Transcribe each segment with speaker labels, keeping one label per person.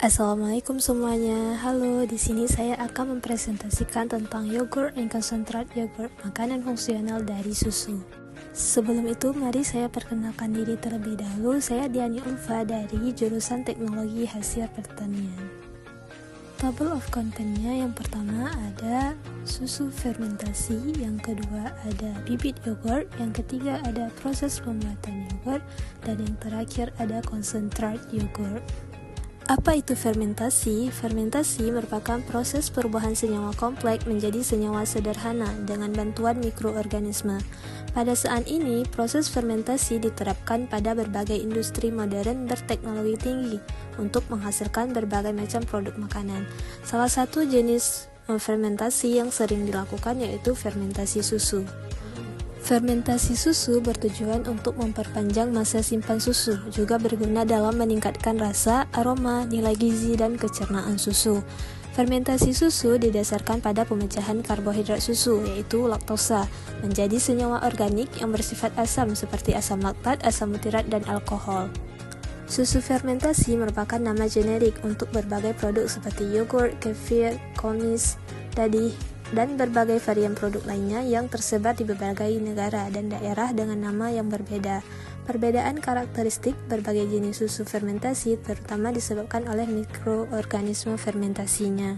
Speaker 1: Assalamualaikum semuanya. Halo, di sini saya akan mempresentasikan tentang yogurt and concentrate yogurt, makanan fungsional dari susu. Sebelum itu, mari saya perkenalkan diri terlebih dahulu. Saya Diani Ulfa dari jurusan Teknologi Hasil Pertanian. Table of content-nya yang pertama ada susu fermentasi, yang kedua ada bibit yogurt, yang ketiga ada proses pembuatan yogurt, dan yang terakhir ada concentrate yogurt. Apa itu fermentasi? Fermentasi merupakan proses perubahan senyawa kompleks menjadi senyawa sederhana dengan bantuan mikroorganisme. Pada saat ini, proses fermentasi diterapkan pada berbagai industri modern berteknologi tinggi untuk menghasilkan berbagai macam produk makanan. Salah satu jenis fermentasi yang sering dilakukan yaitu fermentasi susu. Fermentasi susu bertujuan untuk memperpanjang masa simpan susu, juga berguna dalam meningkatkan rasa, aroma, nilai gizi, dan kecernaan susu. Fermentasi susu didasarkan pada pemecahan karbohidrat susu, yaitu laktosa, menjadi senyawa organik yang bersifat asam seperti asam laktat, asam butirat, dan alkohol. Susu fermentasi merupakan nama generik untuk berbagai produk seperti yogurt, kefir, komis, dadih, dan berbagai varian produk lainnya yang tersebar di berbagai negara dan daerah dengan nama yang berbeda. Perbedaan karakteristik berbagai jenis susu fermentasi terutama disebabkan oleh mikroorganisme fermentasinya.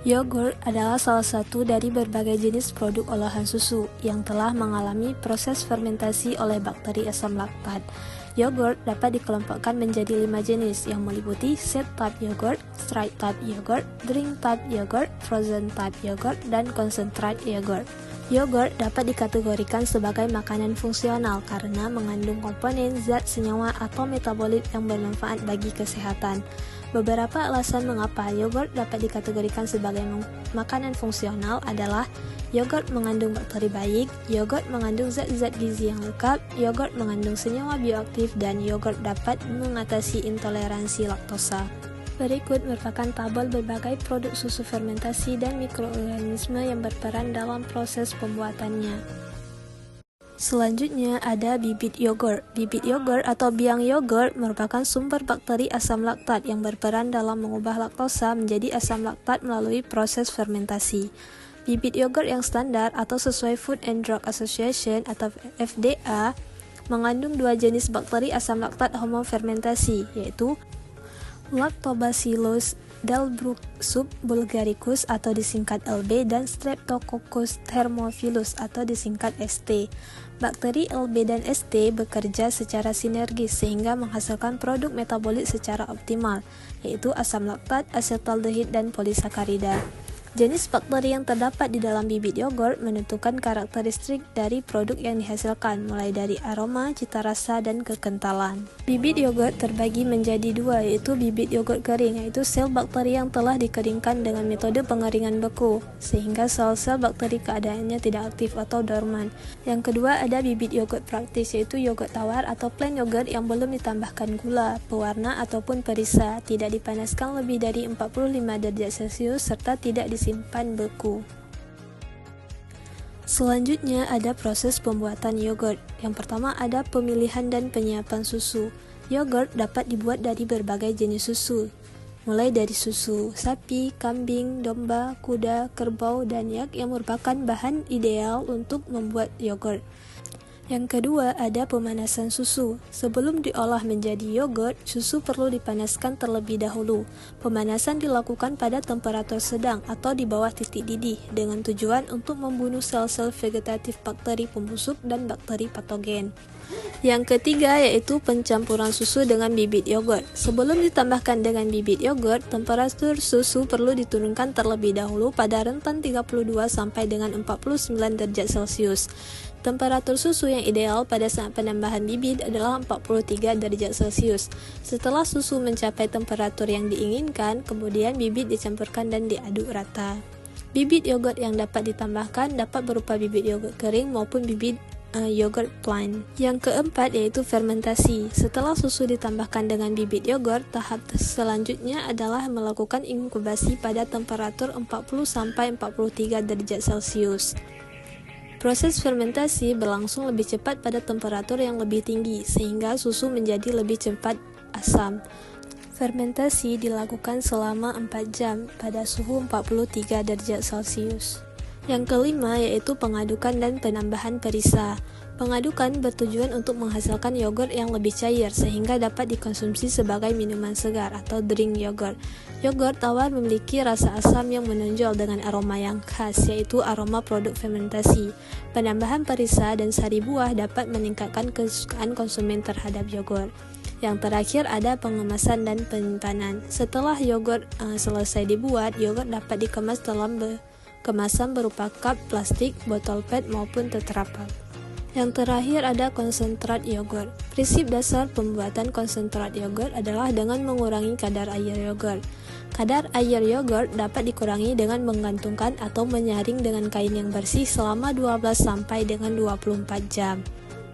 Speaker 1: Yogurt adalah salah satu dari berbagai jenis produk olahan susu yang telah mengalami proses fermentasi oleh bakteri asam laktat. Yogurt dapat dikelompokkan menjadi 5 jenis yang meliputi set type yogurt, straight type yogurt, drink type yogurt, frozen type yogurt, dan concentrate yogurt. Yogurt dapat dikategorikan sebagai makanan fungsional karena mengandung komponen zat senyawa atau metabolit yang bermanfaat bagi kesehatan. Beberapa alasan mengapa yogurt dapat dikategorikan sebagai makanan fungsional adalah yogurt mengandung bakteri baik, yogurt mengandung zat-zat gizi yang lengkap, yogurt mengandung senyawa bioaktif, dan yogurt dapat mengatasi intoleransi laktosa. Berikut merupakan tabel berbagai produk susu fermentasi dan mikroorganisme yang berperan dalam proses pembuatannya. Selanjutnya ada bibit yogurt. Bibit yogurt atau biang yogurt merupakan sumber bakteri asam laktat yang berperan dalam mengubah laktosa menjadi asam laktat melalui proses fermentasi. Bibit yogurt yang standar atau sesuai Food and Drug Association atau FDA mengandung 2 jenis bakteri asam laktat homofermentasi, yaitu Lactobacillus delbruxus atau disingkat LB dan Streptococcus thermophilus atau disingkat ST. Bakteri LB dan ST bekerja secara sinergis sehingga menghasilkan produk metabolit secara optimal, yaitu asam laktat, asetaldehid, dan polisakarida. Jenis bakteri yang terdapat di dalam bibit yogurt menentukan karakteristik dari produk yang dihasilkan, mulai dari aroma, cita rasa, dan kekentalan. Bibit yogurt terbagi menjadi 2, yaitu bibit yogurt kering, yaitu sel bakteri yang telah dikeringkan dengan metode pengeringan beku, sehingga sel-sel bakteri keadaannya tidak aktif atau dorman. Yang kedua ada bibit yogurt praktis, yaitu yogurt tawar atau plain yogurt yang belum ditambahkan gula, pewarna, ataupun perisa, tidak dipanaskan lebih dari 45 derajat Celcius, serta tidak disimpan beku. Selanjutnya ada proses pembuatan yogurt. Yang pertama ada pemilihan dan penyiapan susu. Yogurt dapat dibuat dari berbagai jenis susu, mulai dari susu sapi, kambing, domba, kuda, kerbau, dan yak yang merupakan bahan ideal untuk membuat yogurt. Yang kedua ada pemanasan susu. Sebelum diolah menjadi yogurt, susu perlu dipanaskan terlebih dahulu. Pemanasan dilakukan pada temperatur sedang atau di bawah titik didih dengan tujuan untuk membunuh sel-sel vegetatif bakteri pembusuk dan bakteri patogen. Yang ketiga yaitu pencampuran susu dengan bibit yogurt. Sebelum ditambahkan dengan bibit yogurt, temperatur susu perlu diturunkan terlebih dahulu pada rentan 32 sampai dengan 49 derajat Celcius. Temperatur susu yang ideal pada saat penambahan bibit adalah 43 derajat Celcius. Setelah susu mencapai temperatur yang diinginkan, kemudian bibit dicampurkan dan diaduk rata. Bibit yogurt yang dapat ditambahkan dapat berupa bibit yogurt kering maupun bibit yogurt plain. Yang keempat yaitu fermentasi. Setelah susu ditambahkan dengan bibit yogurt, tahap selanjutnya adalah melakukan inkubasi pada temperatur 40-43 derajat Celcius. Proses fermentasi berlangsung lebih cepat pada temperatur yang lebih tinggi, sehingga susu menjadi lebih cepat asam. Fermentasi dilakukan selama 4 jam pada suhu 43 derajat Celcius. Yang kelima yaitu pengadukan dan penambahan perisa. Pengadukan bertujuan untuk menghasilkan yogurt yang lebih cair sehingga dapat dikonsumsi sebagai minuman segar atau drink yogurt. Yogurt tawar memiliki rasa asam yang menonjol dengan aroma yang khas, yaitu aroma produk fermentasi. Penambahan perisa dan sari buah dapat meningkatkan kesukaan konsumen terhadap yogurt. Yang terakhir ada pengemasan dan penyimpanan. Setelah yogurt selesai dibuat, yogurt dapat dikemas dalam kemasan berupa cup, plastik, botol PET maupun Tetra Pak. Yang terakhir ada konsentrat yogurt. Prinsip dasar pembuatan konsentrat yogurt adalah dengan mengurangi kadar air yogurt. Kadar air yogurt dapat dikurangi dengan menggantungkan atau menyaring dengan kain yang bersih selama 12 sampai dengan 24 jam.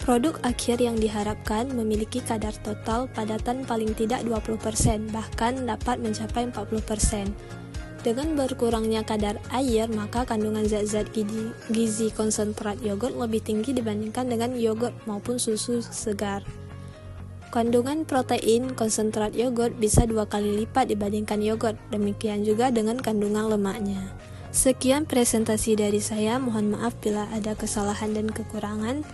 Speaker 1: Produk akhir yang diharapkan memiliki kadar total padatan paling tidak 20%, bahkan dapat mencapai 40%. Dengan berkurangnya kadar air, maka kandungan zat-zat gizi konsentrat yogurt lebih tinggi dibandingkan dengan yogurt maupun susu segar. Kandungan protein konsentrat yogurt bisa 2 kali lipat dibandingkan yogurt, demikian juga dengan kandungan lemaknya. Sekian presentasi dari saya, mohon maaf bila ada kesalahan dan kekurangan.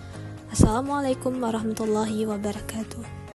Speaker 1: Assalamualaikum warahmatullahi wabarakatuh.